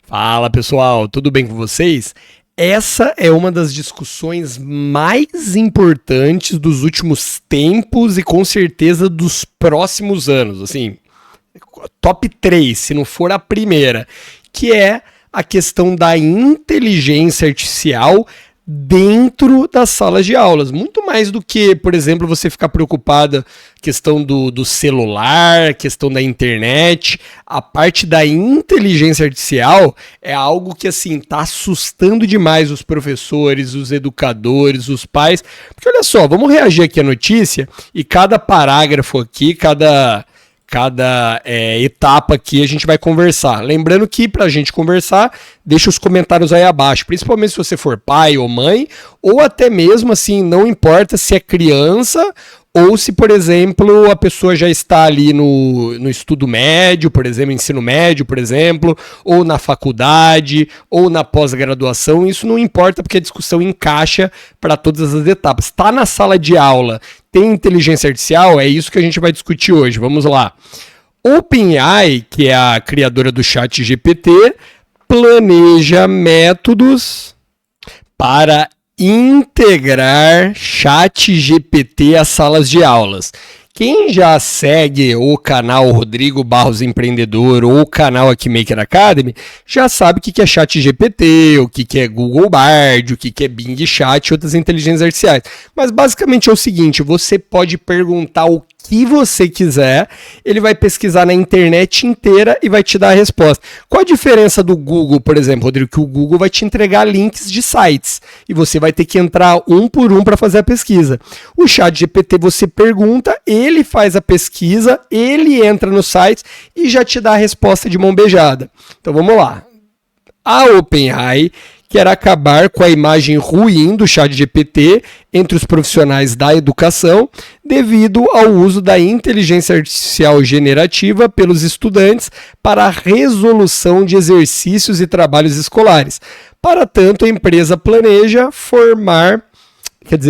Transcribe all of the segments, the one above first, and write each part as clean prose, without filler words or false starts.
Fala pessoal, tudo bem com vocês? Essa é uma das discussões mais importantes dos últimos tempos e com certeza dos próximos anos, assim, top 3, se não for a primeira, que é a questão da inteligência artificial dentro das salas de aulas. Muito mais do que, por exemplo, você ficar preocupada questão do celular, questão da internet. A parte da inteligência artificial é algo que, assim, tá assustando demais os professores, os educadores, os pais. Porque, olha só, vamos reagir aqui à notícia e cada parágrafo aqui, cada etapa aqui a gente vai conversar. Lembrando que para a gente conversar, deixa os comentários aí abaixo, principalmente se você for pai ou mãe, ou até mesmo assim, não importa se é criança ou se, por exemplo, a pessoa já está ali no estudo médio, por exemplo, ensino médio, por exemplo, ou na faculdade, ou na pós-graduação, isso não importa porque a discussão encaixa para todas as etapas. Está na sala de aula, tem inteligência artificial, é isso que a gente vai discutir hoje. Vamos lá. OpenAI, que é a criadora do ChatGPT, planeja métodos para integrar ChatGPT às salas de aulas. Quem já segue o canal Rodrigo Barros Empreendedor ou o canal aqui Maker Academy já sabe o que é ChatGPT, o que é Google Bard, o que é Bing Chat e outras inteligências artificiais. Mas basicamente é o seguinte, você pode perguntar o que você quiser, ele vai pesquisar na internet inteira e vai te dar a resposta. Qual a diferença do Google, por exemplo, Rodrigo? Que o Google vai te entregar links de sites e você vai ter que entrar um por um para fazer a pesquisa. O ChatGPT você pergunta, ele faz a pesquisa, ele entra no site e já te dá a resposta de mão beijada. Então vamos lá. A OpenAI quer acabar com a imagem ruim do ChatGPT entre os profissionais da educação devido ao uso da inteligência artificial generativa pelos estudantes para a resolução de exercícios e trabalhos escolares. Para tanto, a empresa planeja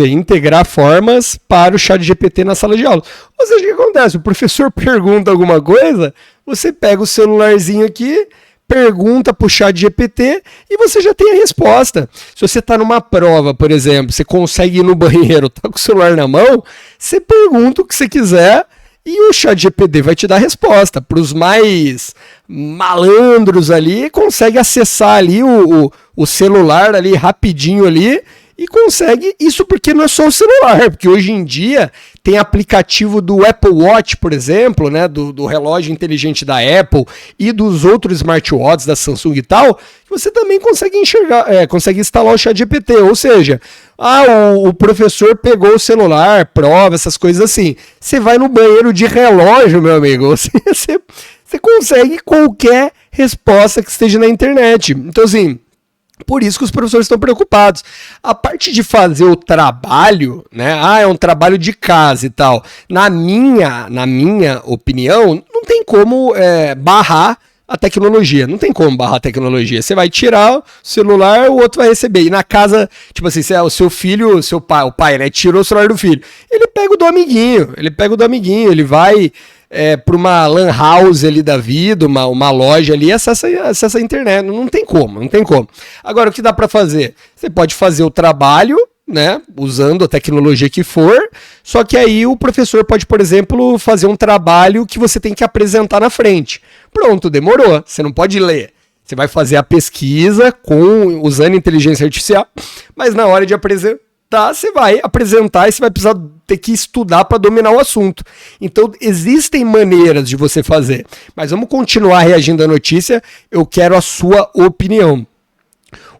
integrar formas para o ChatGPT na sala de aula. Ou seja, o que acontece? O professor pergunta alguma coisa, você pega o celularzinho aqui, pergunta para o ChatGPT e você já tem a resposta. Se você está numa prova, por exemplo, você consegue ir no banheiro, está com o celular na mão, você pergunta o que você quiser e o ChatGPT vai te dar a resposta. Para os mais malandros ali, consegue acessar ali o celular ali rapidinho ali e consegue, isso porque não é só o celular, porque hoje em dia tem aplicativo do Apple Watch, por exemplo, né, do relógio inteligente da Apple e dos outros smartwatches da Samsung e tal, que você também consegue consegue instalar o ChatGPT, ou seja, o professor pegou o celular, prova, essas coisas assim, você vai no banheiro de relógio, meu amigo, você consegue qualquer resposta que esteja na internet. Então assim, por isso que os professores estão preocupados. A parte de fazer o trabalho, né? É um trabalho de casa e tal. Na minha opinião, não tem como barrar a tecnologia. Não tem como barrar a tecnologia. Você vai tirar o celular, o outro vai receber. E na casa, tipo assim, o seu filho, o pai, né? Tirou o celular do filho. Ele pega o do amiguinho. Ele vai para uma lan house ali da vida, uma loja ali, acessa a internet. Não tem como. Agora, o que dá para fazer? Você pode fazer o trabalho, né, usando a tecnologia que for, só que aí o professor pode, por exemplo, fazer um trabalho que você tem que apresentar na frente. Pronto, demorou. Você não pode ler. Você vai fazer a pesquisa usando inteligência artificial, mas na hora de apresentar, você vai apresentar e você vai precisar ter que estudar para dominar o assunto. Então, existem maneiras de você fazer. Mas vamos continuar reagindo à notícia. Eu quero a sua opinião.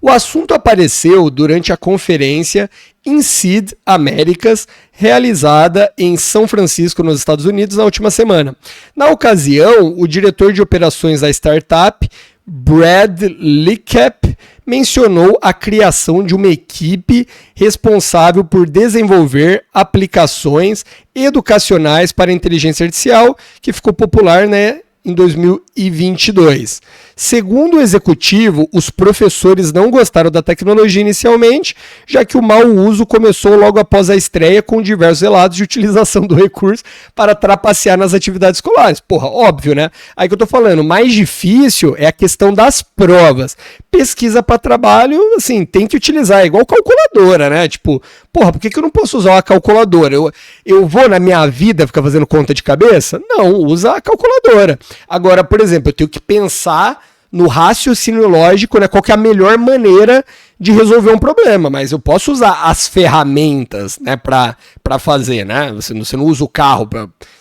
O assunto apareceu durante a conferência INSEAD Américas, realizada em São Francisco, nos Estados Unidos, na última semana. Na ocasião, o diretor de operações da startup, Brad Licap, mencionou a criação de uma equipe responsável por desenvolver aplicações educacionais para a inteligência artificial, que ficou popular, né, em 2022. Segundo o executivo, os professores não gostaram da tecnologia inicialmente, já que o mau uso começou logo após a estreia com diversos relatos de utilização do recurso para trapacear nas atividades escolares. Porra, óbvio, né? Aí que eu tô falando, mais difícil é a questão das provas. Pesquisa para trabalho, assim, tem que utilizar, é igual calculadora, né? Tipo, porra, por que eu não posso usar uma calculadora? Eu vou na minha vida ficar fazendo conta de cabeça? Não, usa a calculadora. Agora, por exemplo, eu tenho que pensar no raciocínio lógico, né, qual que é a melhor maneira de resolver um problema, mas eu posso usar as ferramentas, né, para fazer, né? Você não usa o carro,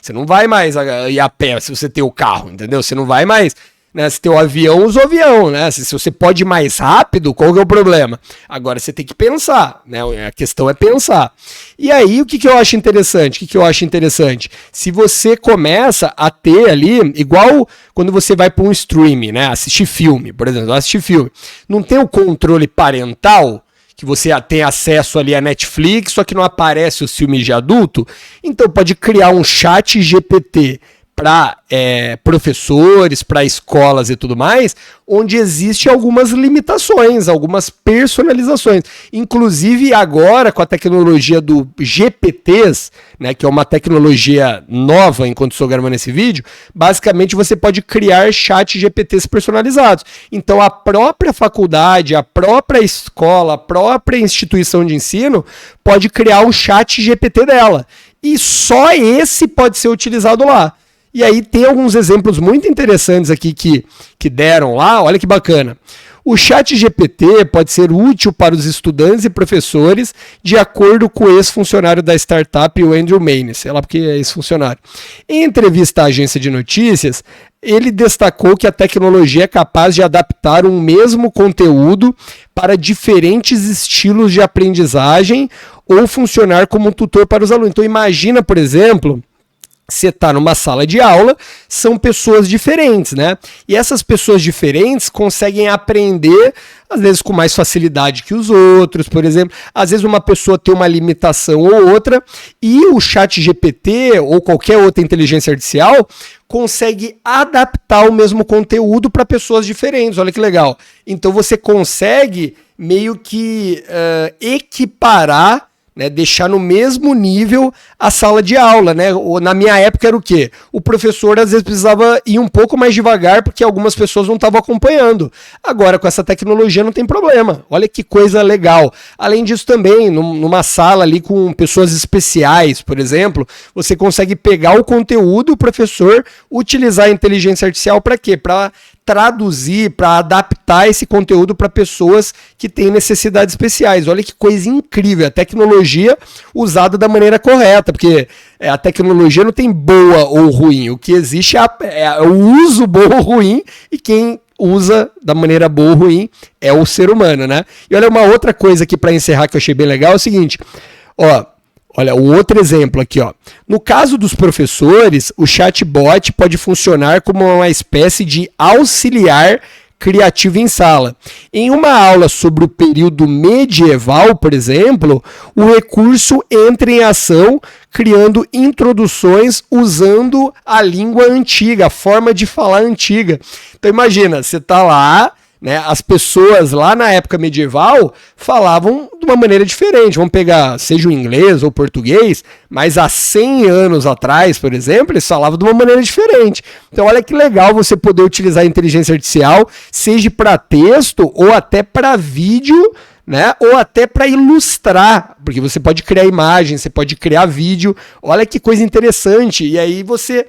você não vai mais ir a pé se você tem o carro, entendeu? Você não vai mais, né, se tem o avião, usa o avião, né? Se você pode ir mais rápido, qual que é o problema? Agora você tem que pensar, né? A questão é pensar. E aí, o que eu acho interessante? O que eu acho interessante? Se você começa a ter ali, igual quando você vai para um streaming, né? Assistir filme, por exemplo, assistir filme. Não tem o controle parental, que você tem acesso ali a Netflix, só que não aparece os filmes de adulto. Então pode criar um chat GPT para professores, para escolas e tudo mais, onde existem algumas limitações, algumas personalizações. Inclusive agora com a tecnologia do GPTs, né, que é uma tecnologia nova enquanto estou gravando esse vídeo, basicamente você pode criar chat GPTs personalizados. Então a própria faculdade, a própria escola, a própria instituição de ensino pode criar o chat GPT dela. E só esse pode ser utilizado lá. E aí tem alguns exemplos muito interessantes aqui que deram lá, olha que bacana. O chat GPT pode ser útil para os estudantes e professores, de acordo com o ex-funcionário da startup, o Andrew Mayne, sei lá porque é ex-funcionário. Em entrevista à agência de notícias, ele destacou que a tecnologia é capaz de adaptar um mesmo conteúdo para diferentes estilos de aprendizagem ou funcionar como um tutor para os alunos. Então imagina, por exemplo, você está numa sala de aula, são pessoas diferentes, né? E essas pessoas diferentes conseguem aprender, às vezes com mais facilidade que os outros, por exemplo. Às vezes uma pessoa tem uma limitação ou outra, e o chat GPT ou qualquer outra inteligência artificial consegue adaptar o mesmo conteúdo para pessoas diferentes. Olha que legal. Então você consegue meio que equiparar, né, deixar no mesmo nível a sala de aula, né? Na minha época era o quê? O professor às vezes precisava ir um pouco mais devagar porque algumas pessoas não estavam acompanhando. Agora com essa tecnologia não tem problema. Olha que coisa legal. Além disso também, numa sala ali com pessoas especiais, por exemplo, você consegue pegar o conteúdo, o professor utilizar a inteligência artificial para quê? Para traduzir, para adaptar esse conteúdo para pessoas que têm necessidades especiais. Olha que coisa incrível, a tecnologia usada da maneira correta, porque a tecnologia não tem boa ou ruim, o que existe é o uso bom ou ruim, e quem usa da maneira boa ou ruim é o ser humano, né? E olha, uma outra coisa aqui para encerrar que eu achei bem legal é o seguinte, olha, um outro exemplo aqui, ó. No caso dos professores, o chatbot pode funcionar como uma espécie de auxiliar criativo em sala. Em uma aula sobre o período medieval, por exemplo, o recurso entra em ação criando introduções usando a língua antiga, a forma de falar antiga. Então imagina, você está lá, né, as pessoas lá na época medieval falavam de uma maneira diferente. Vamos pegar, seja o inglês ou o português, mas há 100 anos atrás, por exemplo, eles falavam de uma maneira diferente. Então olha que legal você poder utilizar a inteligência artificial, seja para texto ou até para vídeo, né? Ou até para ilustrar, porque você pode criar imagem, você pode criar vídeo. Olha que coisa interessante. E aí você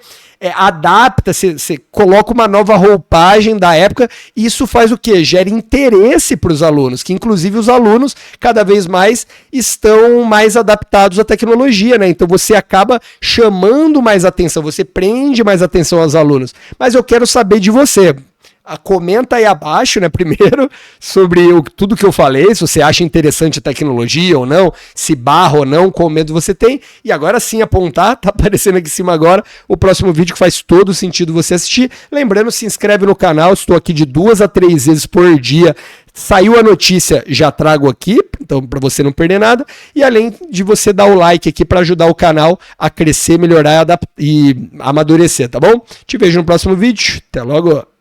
adapta, você coloca uma nova roupagem da época, e isso faz o quê? Gera interesse para os alunos, que inclusive os alunos cada vez mais estão mais adaptados à tecnologia, né? Então você acaba chamando mais atenção, você prende mais atenção aos alunos. Mas eu quero saber de você. comenta aí abaixo, né, primeiro, sobre tudo que eu falei, se você acha interessante a tecnologia ou não, se barra ou não, qual medo você tem, e agora sim apontar, tá aparecendo aqui em cima agora, o próximo vídeo que faz todo sentido você assistir. Lembrando, se inscreve no canal, estou aqui de 2 a 3 vezes por dia, saiu a notícia, já trago aqui, então para você não perder nada, e além de você dar o like aqui para ajudar o canal a crescer, melhorar e amadurecer, tá bom? Te vejo no próximo vídeo, até logo!